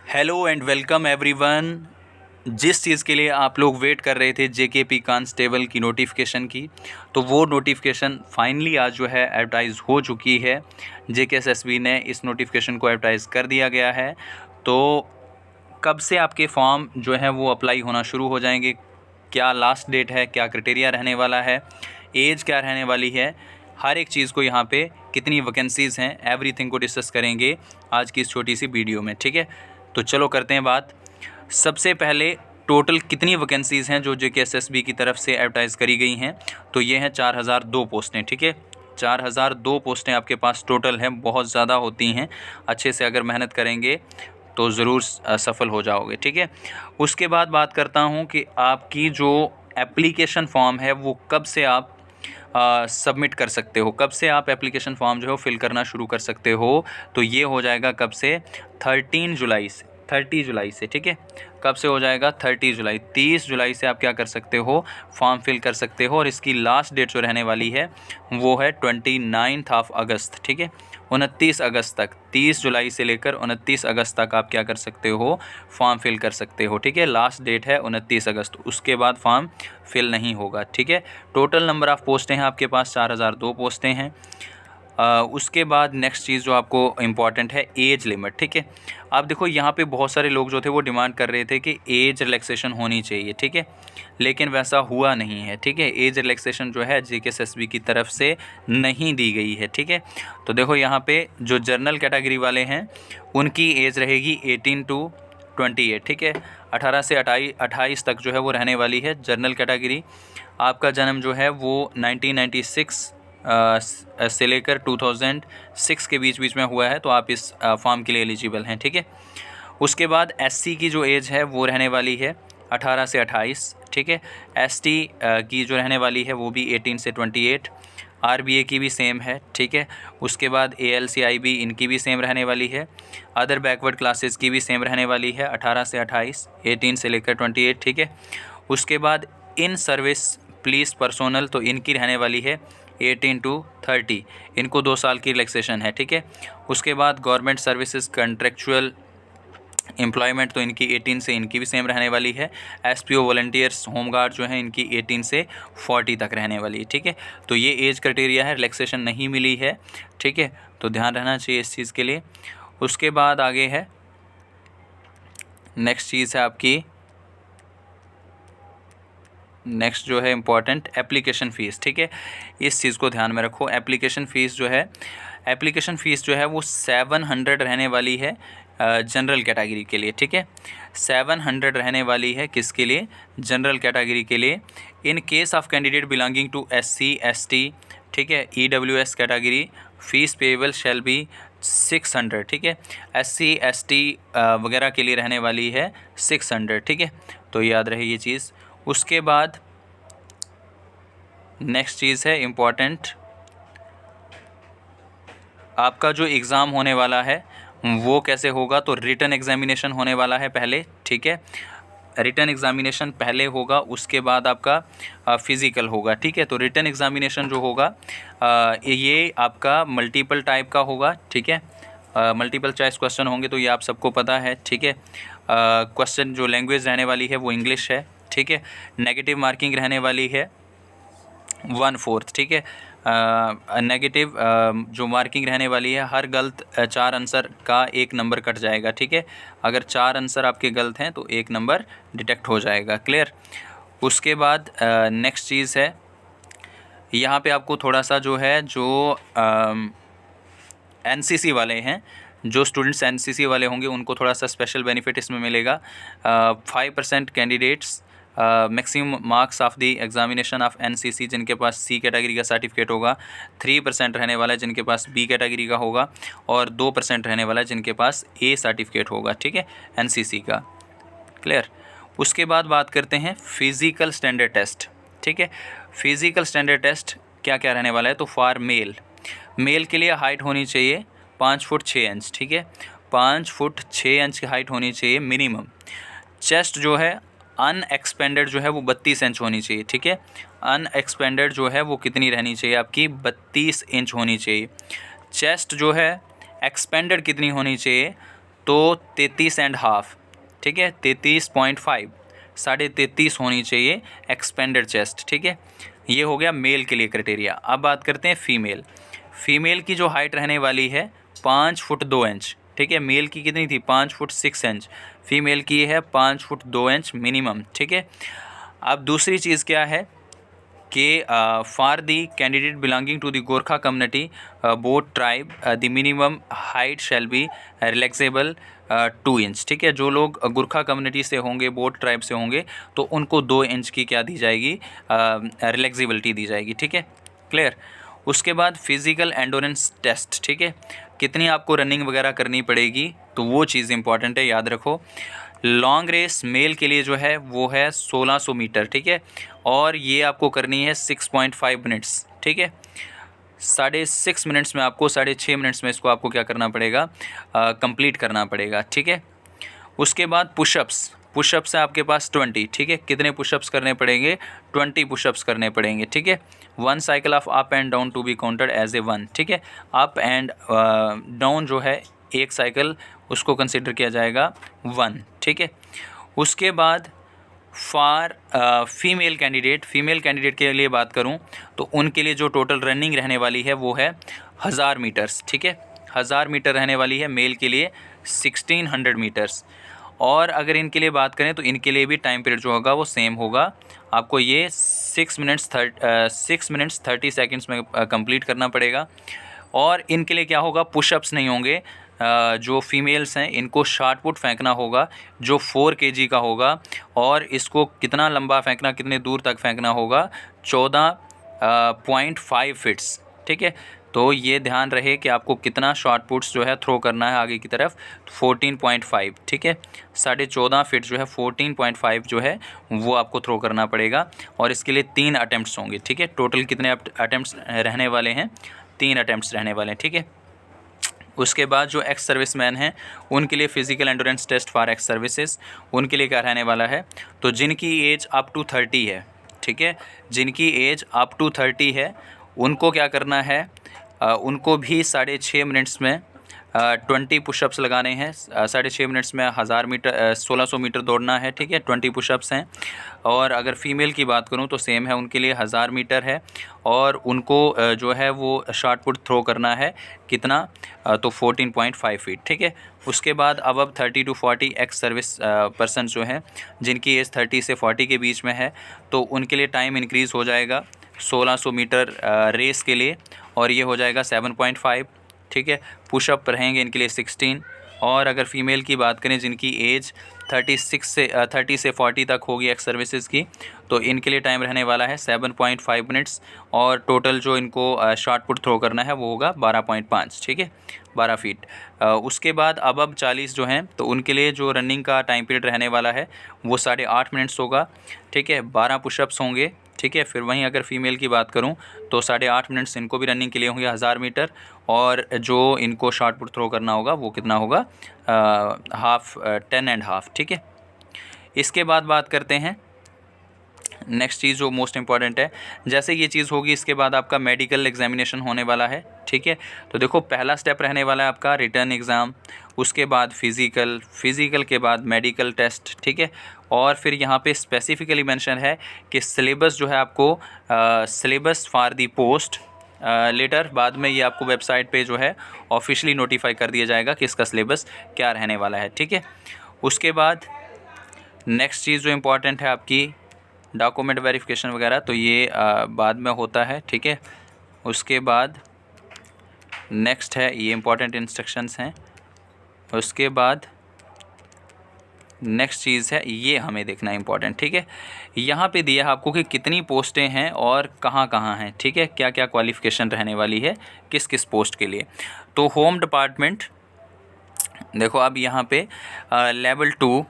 Hello and welcome everyone. जिस चीज़ के लिए आप लोग वेट कर रहे थे जेकेपी कांस्टेबल की नोटिफिकेशन की, तो वो नोटिफिकेशन फाइनली आज जो है एडवर्टाइज़ हो चुकी है। जेकेएसएसबी ने इस नोटिफिकेशन को एडवर्टाइज़ कर दिया गया है। तो कब से आपके फॉर्म जो है वो अप्लाई होना शुरू हो जाएंगे, क्या लास्ट डेट है, क्या क्राइटेरिया रहने वाला है, एज क्या रहने वाली है, हर एक चीज़ को यहाँ पे कितनी वैकेंसीज़ हैं, एवरीथिंग को डिस्कस करेंगे आज की इस छोटी सी वीडियो में। ठीक है, तो चलो करते हैं बात। सबसे पहले टोटल कितनी वैकेंसीज़ हैं जो जेकेएसएसबी की तरफ से एडवर्टाइज़ करी गई हैं, तो ये हैं 4002 पोस्टें। ठीक है, 4002 पोस्टें आपके पास टोटल हैं। बहुत ज़्यादा होती हैं, अच्छे से अगर मेहनत करेंगे तो ज़रूर सफल हो जाओगे। ठीक है, उसके बाद बात करता हूँ कि आपकी जो एप्लीकेशन फॉर्म है वो कब से आप सबमिट कर सकते हो, कब से आप एप्लीकेशन फॉर्म जो है फिल करना शुरू कर सकते हो। तो ये हो जाएगा कब से, 13 जुलाई से, 30 जुलाई से। ठीक है, कब से हो जाएगा, 30 जुलाई, 30 जुलाई से आप क्या कर सकते हो, फॉर्म फिल कर सकते हो। और इसकी लास्ट डेट जो रहने वाली है वो है 29 ऑफ अगस्त। ठीक है, 29 अगस्त तक, 30 जुलाई से लेकर 29 अगस्त तक आप क्या कर सकते हो, फॉर्म फिल कर सकते हो। ठीक है, लास्ट डेट है 29 अगस्त, उसके बाद फॉर्म फिल नहीं होगा। ठीक है, टोटल नंबर ऑफ़ पोस्टें हैं आपके पास 4002 पोस्टें हैं। उसके बाद नेक्स्ट चीज़ जो आपको इम्पॉर्टेंट है, एज लिमिट। ठीक है, आप देखो यहाँ पे बहुत सारे लोग जो थे वो डिमांड कर रहे थे कि एज रिलैक्सेशन होनी चाहिए। ठीक है, लेकिन वैसा हुआ नहीं है। ठीक है, एज रिलैक्सेशन जो है जेकेएसएसबी की तरफ से नहीं दी गई है। ठीक है, तो देखो यहाँ पे जो जनरल कैटेगरी वाले हैं उनकी एज रहेगी 18 टू 28। ठीक है, 18 से 28 तक जो है वो रहने वाली है जनरल कैटेगरी। आपका जन्म जो है वो 1996 से लेकर 2006 के बीच में हुआ है, तो आप इस फॉर्म के लिए एलिजिबल हैं। ठीक है, उसके बाद एससी की जो एज है वो रहने वाली है 18 से 28। ठीक है, एसटी की जो रहने वाली है वो भी 18 से 28। आरबीए की भी सेम है। ठीक है, उसके बाद एएलसीआईबी इनकी भी सेम रहने वाली है। अदर बैकवर्ड क्लासेस की भी सेम रहने वाली है, 18 से 28, 18 से लेकर 28। ठीक है, उसके बाद इन सर्विस पुलिस पर्सोनल, तो इनकी रहने वाली है 18 टू 30, इनको 2 साल की रिलैक्सेशन है। ठीक है, उसके बाद गवर्नमेंट सर्विसेज कंट्रेक्चुअल एम्प्लॉयमेंट, तो इनकी 18 से इनकी भी सेम रहने वाली है। एसपीओ वॉलंटियर्स होमगार्ड जो है इनकी 18 से 40 तक रहने वाली है। ठीक है, तो ये एज क्राइटेरिया है, रिलैक्सेशन नहीं मिली है। ठीक है, तो ध्यान रहना चाहिए इस चीज़ के लिए। उसके बाद आगे है, नेक्स्ट चीज़ है आपकी, नेक्स्ट जो है इम्पॉर्टेंट, एप्लीकेशन फ़ीस। ठीक है, इस चीज़ को ध्यान में रखो। एप्लीकेशन फ़ीस जो है, एप्लीकेशन फ़ीस जो है वो 700 रहने वाली है जनरल कैटेगरी के लिए। ठीक है, 700 रहने वाली है किसके लिए, जनरल कैटेगरी के लिए। In case of candidate belonging to SC ST, ठीक है, EWS category, fees payable shall be 600। ठीक है, एससी एसटी वगैरह के लिए रहने वाली है 600। ठीक है, तो याद रहे ये चीज़। उसके बाद नेक्स्ट चीज़ है इम्पॉर्टेंट, आपका जो एग्ज़ाम होने वाला है वो कैसे होगा, तो रिटन एग्ज़ामिनेशन होने वाला है पहले। ठीक है, रिटन एग्ज़ामिनेशन पहले होगा, उसके बाद आपका फ़िज़िकल होगा। ठीक है, तो रिटन एग्ज़ामिनेशन जो होगा ये आपका मल्टीपल टाइप का होगा। ठीक है, मल्टीपल चॉइस क्वेश्चन होंगे, तो ये आप सबको पता है। ठीक है, क्वेश्चन जो लैंग्वेज रहने वाली है वो इंग्लिश है। ठीक है, नेगेटिव मार्किंग रहने वाली है 1/4। ठीक है, नेगेटिव जो मार्किंग रहने वाली है, हर गलत 4 आंसर का 1 नंबर कट जाएगा। ठीक है, अगर 4 आंसर आपके गलत हैं तो 1 नंबर डिटेक्ट हो जाएगा। क्लियर। उसके बाद नेक्स्ट चीज़ है, यहाँ पे आपको थोड़ा सा जो है, जो एनसीसी वाले हैं, जो स्टूडेंट्स एनसीसी वाले होंगे उनको थोड़ा सा स्पेशल बेनिफिट इसमें मिलेगा। 5% candidates maximum marks of the examination of NCC जिनके पास सी कैटेगरी का सर्टिफिकेट होगा, 3% रहने वाला है जिनके पास बी कैटेगरी का होगा, और 2% रहने वाला है जिनके पास ए सर्टिफिकेट होगा। ठीक है, एनसीसी का। क्लियर। उसके बाद बात करते हैं फिज़िकल स्टैंडर्ड टेस्ट। ठीक है, फिज़िकल स्टैंडर्ड टेस्ट क्या क्या रहने वाला है, तो फॉर मेल, मेल के लिए हाइट होनी चाहिए 5 फुट 6 इंच। ठीक है, 5 फुट 6 इंच की हाइट होनी चाहिए मिनिमम। चेस्ट जो है अनएक्सपेंडेड जो है वो 32 इंच होनी चाहिए। ठीक है, अनएक्सपेंडेड जो है वो कितनी रहनी चाहिए आपकी, 32 इंच होनी चाहिए। चेस्ट जो है एक्सपेंडेड कितनी होनी चाहिए, तो 33.5, ठीक है, 33.5, 33.5 होनी चाहिए एक्सपेंडेड चेस्ट, ठीक है। ये हो गया मेल के लिए क्राइटेरिया। अब बात करते हैं फीमेल। फीमेल की जो हाइट रहने वाली है 5 फुट 2 इंच, ठीक है। मेल की कितनी थी? 5 फुट 6 इंच। फीमेल की है 5 फुट 2 इंच मिनिमम, ठीक है। अब दूसरी चीज़ क्या है कि for the candidate belonging to the Gorkha community Bhot tribe the minimum height shall be relaxable 2 inch, ठीक है। जो लोग गोरखा कम्युनिटी से होंगे, बोट ट्राइब से होंगे, तो उनको 2 इंच की क्या दी जाएगी? रिलैक्सेबिलिटी दी जाएगी, ठीक है। क्लियर। उसके बाद फिज़िकल एंडोरेंस टेस्ट, ठीक है। कितनी आपको रनिंग वगैरह करनी पड़ेगी, तो वो चीज़ इंपॉर्टेंट है, याद रखो। लॉन्ग रेस मेल के लिए जो है वो है 1600 मीटर, ठीक है। और ये आपको करनी है 6.5 मिनट्स, ठीक है। 6.5 मिनट्स में आपको, 6.5 मिनट्स में इसको आपको क्या करना पड़ेगा? कंप्लीट करना पड़ेगा, ठीक है। उसके बाद पुशअप्स। पुशअप्स है आपके पास 20, ठीक है। कितने पुशअप्स करने पड़ेंगे? 20 पुशअप्स करने पड़ेंगे, ठीक है। 1 cycle of up and down to be counted as a 1, ठीक है। अप एंड डाउन जो है एक साइकिल, उसको कंसिडर किया जाएगा 1, ठीक है। उसके बाद फॉर फीमेल कैंडिडेट के लिए बात करूं तो उनके लिए जो टोटल रनिंग रहने वाली है वो है 1000 मीटर्स, ठीक है। 1000 मीटर रहने वाली है मेल के लिए, 1600 मीटर्स। और अगर इनके लिए बात करें तो इनके लिए भी टाइम पीरियड जो होगा वो सेम होगा। आपको ये 6 मिनट्स 30 सेकेंड्स में कंप्लीट करना पड़ेगा। और इनके लिए क्या होगा? पुशअप्स नहीं होंगे। जो फीमेल्स हैं इनको शॉट पुट फेंकना होगा जो 4 kg का होगा। और इसको कितना लंबा फेंकना, कितने दूर तक फेंकना होगा? 14.5 फीट्स, ठीक है। तो ये ध्यान रहे कि आपको कितना शॉट पुट्स जो है थ्रो करना है आगे की तरफ, 14.5, ठीक है। 14.5 फीट जो है 14.5 जो है वो आपको थ्रो करना पड़ेगा। और इसके लिए 3 अटैम्प्ट्स होंगे, ठीक है। टोटल कितने अटैम्प्ट्स रहने वाले हैं? 3 अटैम्प्ट्स रहने वाले हैं, ठीक है। उसके बाद जो एक्स सर्विसमैन हैं उनके लिए physical endurance test for ex services, उनके लिए क्या रहने वाला है? तो जिनकी एज अप टू 30 है, ठीक है, जिनकी एज अप टू 30 है उनको क्या करना है? उनको भी 6.5 मिनट्स में 20 पुशअप्स लगाने हैं। 6.5 मिनट्स में 1000 मीटर 1600 मीटर दौड़ना है, ठीक है। 20 पुशअप्स हैं। और अगर फीमेल की बात करूं तो सेम है, उनके लिए 1000 मीटर है। और उनको जो है वो शॉट पुट थ्रो करना है, कितना? तो 14.5 फीट, ठीक है। उसके बाद अब 30 to 40 एक्स सर्विस पर्सन जो हैं जिनकी एज 30 से 40 के बीच में है, तो उनके लिए टाइम इंक्रीज़ हो जाएगा 1600 मीटर रेस के लिए, और ये हो जाएगा 7.5, ठीक है। पुशअप रहेंगे इनके लिए 16। और अगर फीमेल की बात करें जिनकी एज 30 से 40 तक होगी एक्स सर्विसेज की, तो इनके लिए टाइम रहने वाला है 7.5 मिनट्स। और टोटल जो इनको शॉट पुट थ्रो करना है वो होगा 12.5, ठीक है, 12 फीट। उसके बाद अब 40 जो हैं तो उनके लिए जो रनिंग का टाइम पीरियड रहने वाला है वो 8.5 मिनट्स होगा, ठीक है। 12 पुशअप्स होंगे, ठीक है। फिर वहीं अगर फीमेल की बात करूं तो 8.5 मिनट्स इनको भी रनिंग के लिए होंगे 1000 मीटर। और जो इनको शॉट पुट थ्रो करना होगा वो कितना होगा? 10.5, ठीक है। इसके बाद बात करते हैं नेक्स्ट चीज़ जो मोस्ट इम्पॉर्टेंट है। जैसे ये चीज़ होगी इसके बाद आपका मेडिकल एग्जामिनेशन होने वाला है, ठीक है। तो देखो पहला स्टेप रहने वाला है आपका रिटर्न एग्ज़ाम, उसके बाद फिज़िकल के बाद मेडिकल टेस्ट, ठीक है। और फिर यहाँ पे स्पेसिफिकली मेंशन है कि सिलेबस जो है आपको syllabus for the post letter, बाद में ये आपको वेबसाइट पे जो है ऑफिशियली नोटिफाई कर दिया जाएगा कि इसका सिलेबस क्या रहने वाला है, ठीक है। उसके बाद नेक्स्ट चीज़ जो इम्पॉर्टेंट है आपकी डॉक्यूमेंट वेरिफिकेशन वगैरह, तो ये बाद में होता है, ठीक है। उसके बाद नेक्स्ट है ये इम्पॉर्टेंट इंस्ट्रक्शंस हैं। उसके बाद नेक्स्ट चीज़ है ये हमें देखना इम्पॉर्टेंट, ठीक है। यहाँ पे दिया है आपको कि कितनी पोस्टें हैं और कहाँ हैं, ठीक है, क्या क्या क्वालिफ़िकेशन रहने वाली है किस किस पोस्ट के लिए। तो होम डिपार्टमेंट देखो अब यहाँ पे लेवल 2,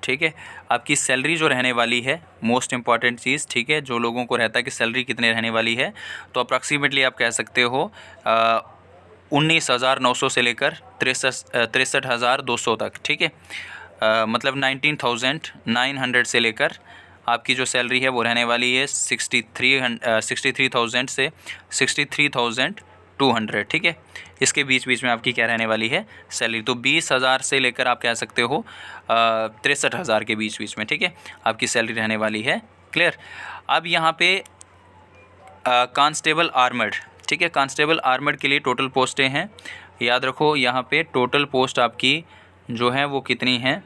ठीक है। आपकी सैलरी जो रहने वाली है मोस्ट इम्पॉर्टेंट चीज़, ठीक है, जो लोगों को रहता है कि सैलरी कितने रहने वाली है, तो अप्रॉक्सीमेटली आप कह सकते हो 19,900 से लेकर 63,200 तक, ठीक है। मतलब 19,900 से लेकर आपकी जो सैलरी है वो रहने वाली है 63,000 से 63,200 200, ठीक है। इसके बीच बीच में आपकी क्या रहने वाली है सैलरी। तो 20,000 से लेकर आप कह सकते हो 63,000 के बीच बीच में, ठीक है, आपकी सैलरी रहने वाली है। क्लियर। अब यहाँ पे कांस्टेबल आर्मर्ड, ठीक है, कांस्टेबल आर्मर्ड के लिए टोटल पोस्टें हैं, याद रखो यहाँ पे टोटल पोस्ट आपकी जो है वो कितनी हैं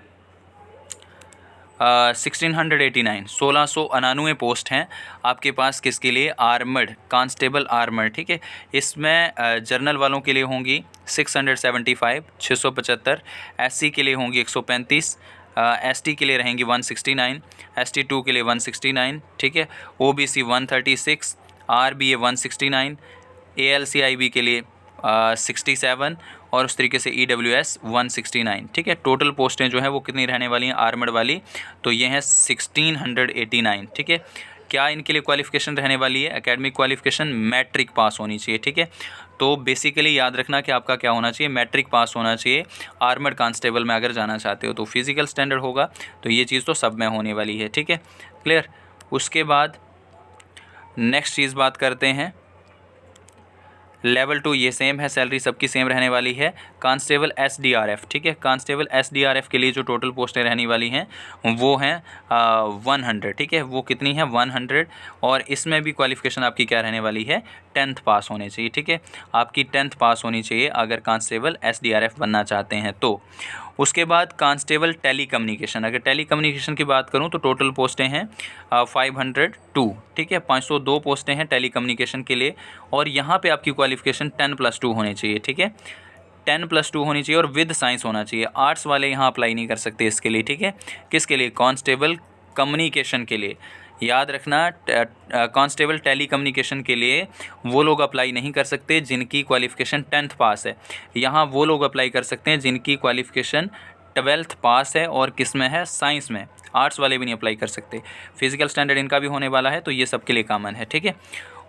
1689, 1699 पोस्ट हैं आपके पास। किसके लिए? आर्मर्ड, कांस्टेबल आर्मर्ड, ठीक है। इसमें जर्नल वालों के लिए होंगी 675, 675, एससी के लिए होंगी 135, एसटी के लिए रहेंगी 169, ST2 के लिए 169, ठीक है, OBC 136, RBA 169, ALCIB के लिए 67 और उस तरीके से EWS 169, ठीक है। टोटल पोस्टें जो है वो कितनी रहने वाली हैं आर्मर्ड वाली? तो ये हैं 1689, ठीक है। क्या इनके लिए क्वालिफ़िकेशन रहने वाली है? एकेडमिक क्वालिफ़िकेशन मैट्रिक पास होनी चाहिए, ठीक है। तो बेसिकली याद रखना कि आपका क्या होना चाहिए, मैट्रिक पास होना चाहिए आर्मर्ड कांस्टेबल में अगर जाना चाहते हो। तो फिज़िकल स्टैंडर्ड होगा, तो ये चीज़ तो सब में होने वाली है, ठीक है, क्लियर। उसके बाद नेक्स्ट चीज़ बात करते हैं लेवल 2, ये सेम है, सैलरी सबकी सेम रहने वाली है। कांस्टेबल SDRF, ठीक है, कांस्टेबल SDRF के लिए जो टोटल पोस्टें रहने वाली हैं वो हैं 100, ठीक है, वो कितनी है 100। और इसमें भी क्वालिफ़िकेशन आपकी क्या रहने वाली है 10th पास होने चाहिए, ठीक है, आपकी 10th पास होनी चाहिए अगर कांस्टेबल SDRF बनना चाहते हैं तो। उसके बाद कांस्टेबल टेली कम्युनिकेशन, अगर टेली कम्युनिकेशन की बात करूं तो टोटल पोस्टें हैं 502, ठीक है, 502 पोस्टें हैं टेली कम्युनिकेशन के लिए। और यहाँ पे आपकी क्वालिफ़िकेशन 10+2 होनी चाहिए, ठीक है, 10+2 होनी चाहिए और विद साइंस होना चाहिए। आर्ट्स वाले यहाँ अप्लाई नहीं कर सकते इसके लिए, ठीक है। किसके लिए? कांस्टेबल कम्युनिकेशन के लिए। याद रखना कांस्टेबल टेली कम्युनिकेशन के लिए वो लोग अप्लाई नहीं कर सकते जिनकी क्वालिफ़िकेशन 10th पास है। यहाँ वो लोग अप्लाई कर सकते हैं जिनकी क्वालिफ़िकेशन 12th पास है और किस में है, साइंस में। आर्ट्स वाले भी नहीं अप्लाई कर सकते। फिज़िकल स्टैंडर्ड इनका भी होने वाला है, तो ये सबके लिए कॉमन है, ठीक है।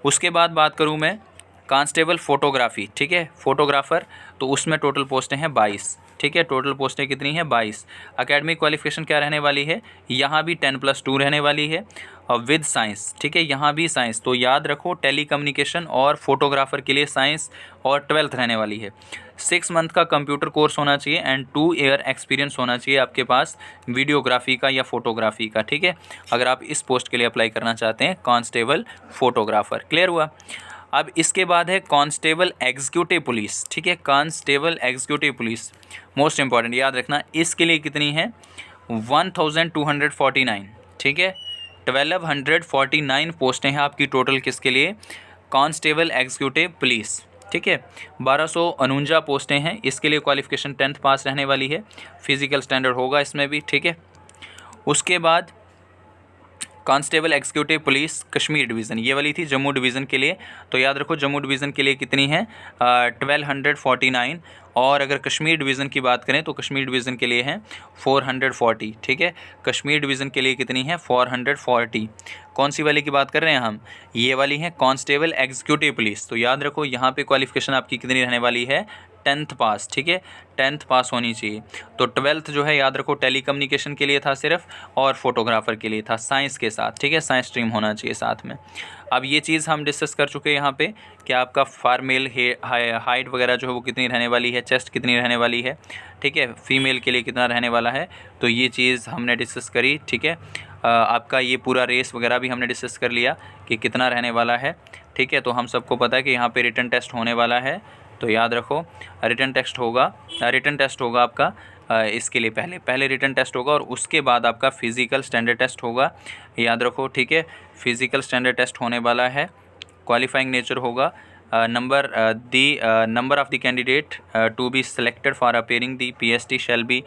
उसके बाद बात करूँ मैं कांस्टेबल फोटोग्राफी, ठीक है, फोटोग्राफ़र, तो उसमें टोटल पोस्टें हैं 22, ठीक है, टोटल पोस्टें कितनी हैं 22। एकेडमिक क्वालिफ़िकेशन क्या रहने वाली है? यहाँ भी 10+2 रहने वाली है और विद साइंस, ठीक है, यहाँ भी साइंस। तो याद रखो टेली कम्युनिकेशन और फोटोग्राफ़र के लिए साइंस और 12th रहने वाली है। 6 मंथ का कंप्यूटर कोर्स होना चाहिए एंड 2 ईयर एक्सपीरियंस होना चाहिए आपके पास वीडियोग्राफी का या फोटोग्राफी का, ठीक है, अगर आप इस पोस्ट के लिए अप्लाई करना चाहते हैं कांस्टेबल फोटोग्राफ़र। क्लियर हुआ। अब इसके बाद है कांस्टेबल एग्जीक्यूटिव पुलिस, ठीक है, constable executive police most important, याद रखना इसके लिए कितनी है 1249, ठीक है, 1249 पोस्टें हैं आपकी टोटल किसके लिए? कांस्टेबल एग्जीक्यूटिव पुलिस, ठीक है। 1249 पोस्टें हैं, इसके लिए क्वालिफ़िकेशन 10th पास रहने वाली है, फिज़िकल स्टैंडर्ड होगा इसमें भी, ठीक है। उसके बाद constable executive police Kashmir division, ये वाली थी जम्मू डिवीज़न के लिए, तो याद रखो जम्मू डिवीज़न के लिए कितनी है 1249। और अगर कश्मीर डिवीज़न की बात करें तो कश्मीर डिवीज़न के लिए हैं 440, ठीक है, कश्मीर डिवीज़न के लिए कितनी है 440। कौन सी वाली की बात कर रहे हैं हम? ये वाली है कांस्टेबल एग्जीक्यूटिव पुलिस। तो याद रखो यहाँ पे क्वालिफ़िकेशन आपकी कितनी रहने वाली है 10th पास, ठीक है, 10th पास होनी चाहिए। तो 12th जो है याद रखो टेली कम्युनिकेशन के लिए था सिर्फ और फोटोग्राफ़र के लिए था साइंस के साथ, ठीक है, साइंस स्ट्रीम होना चाहिए साथ में। अब ये चीज़ हम डिस्कस कर चुके हैं यहाँ पे कि आपका फॉरमेल हाइट वगैरह जो है वो कितनी रहने वाली है, चेस्ट कितनी रहने वाली है, ठीक है, फीमेल के लिए कितना रहने वाला है, तो ये चीज़ हमने डिस्कस करी, ठीक है। आपका ये पूरा रेस वगैरह भी हमने डिस्कस कर लिया कि कितना रहने वाला है, ठीक है। तो हम सबको पता है कि यहाँ पे रिटन टेस्ट होने वाला है, तो याद रखो रिटन टेस्ट होगा आपका इसके लिए पहले रिटन टेस्ट होगा और उसके बाद आपका फ़िज़िकल स्टैंडर्ड टेस्ट होगा, याद रखो, ठीक है। फ़िज़िकल स्टैंडर्ड टेस्ट होने वाला है, क्वालिफाइंग नेचर होगा, number of the candidate to be selected for appearing the PST shall be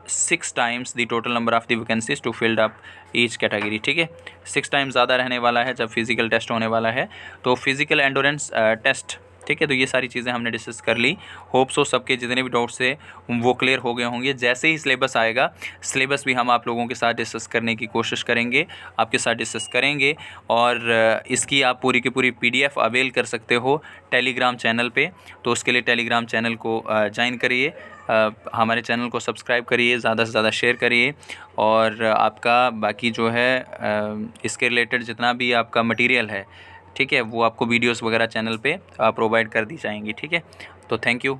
6 times the total number of the vacancies to filled up each category, ठीक है, 6 टाइम्स ज़्यादा रहने वाला है जब फिज़िकल टेस्ट होने वाला है। तो फिज़िकल एंडोरेंस टेस्ट, ठीक है, तो ये सारी चीज़ें हमने डिस्कस कर ली। होप सो सबके जितने भी डाउट्स थे वो क्लियर हो गए होंगे। जैसे ही सिलेबस आएगा, सिलेबस भी हम आप लोगों के साथ डिस्कस करने की कोशिश करेंगे, आपके साथ डिस्कस करेंगे और इसकी आप पूरी की पूरी PDF अवेल कर सकते हो टेलीग्राम चैनल पे। तो उसके लिए टेलीग्राम चैनल को ज्वाइन करिए, हमारे चैनल को सब्सक्राइब करिए, ज़्यादा से ज़्यादा शेयर करिए और आपका बाकी जो है इसके रिलेटेड जितना भी आपका मटेरियल है, ठीक है, वो आपको वीडियोस वगैरह चैनल पे प्रोवाइड कर दी जाएंगी। ठीक है, तो थैंक यू।